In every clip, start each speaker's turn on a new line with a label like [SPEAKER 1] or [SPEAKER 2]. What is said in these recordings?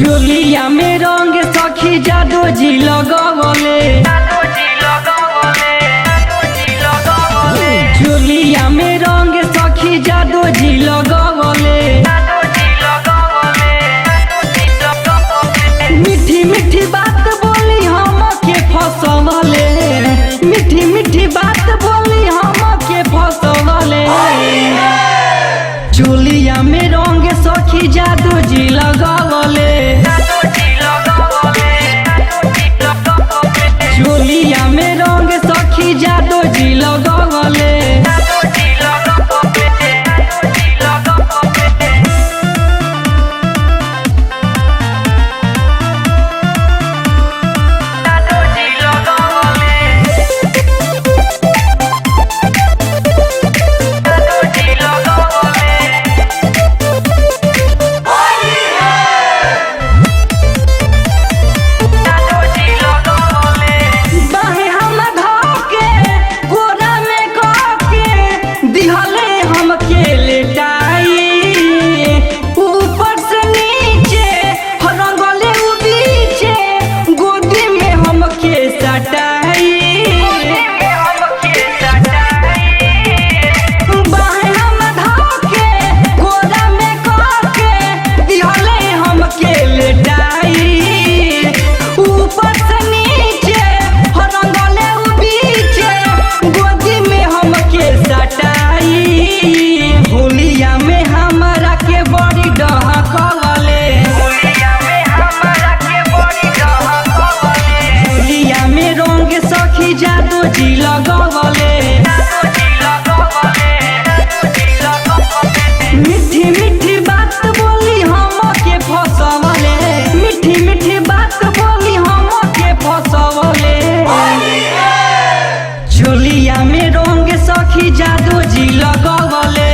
[SPEAKER 1] चोलिया में रंग सखी जादू जी लगवले। चोलिया में रंग सखी जादू जी लगवले। मीठी मीठी बात बोली हम के फसवले। मीठी मीठी बात बोली हम के फसवले। चोलिया में रंग सखी जादू जी लगवले। चोलिया में रंग सखी जादू जी लगवले। जादू जी लगवले। मीठी मीठी बात बोली हम के फसवले। मीठी मीठी बात बोली हम के फसवले। चोलिया में रंग सखी जादू जी लगवले।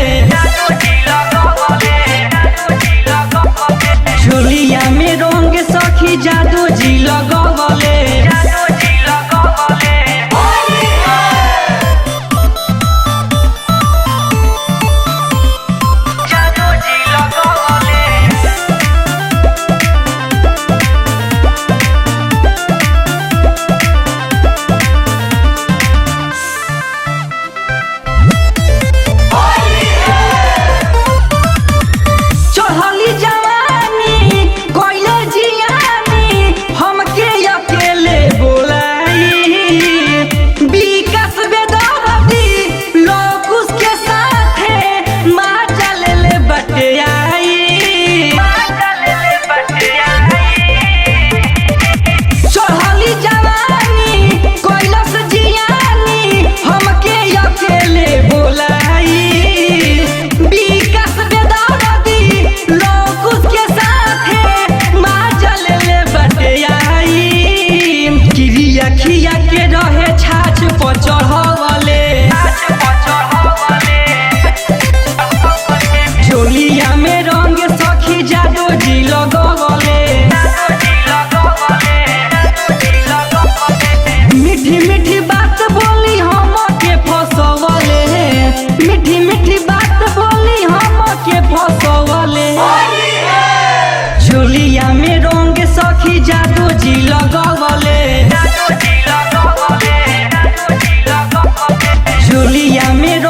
[SPEAKER 1] चोलिया में रंग सखी जादू जी लगवले। खिया के रहे छाछ पर चढ़वले। चोलिया में रंग सखी जादू जी लगवले। मीठी मीठी बात बोली हम के फसवले। मीठी मीठी बात बोली हम के फसवले। चोलिया में रंग सखी जादू जी लगवले। चोलिया में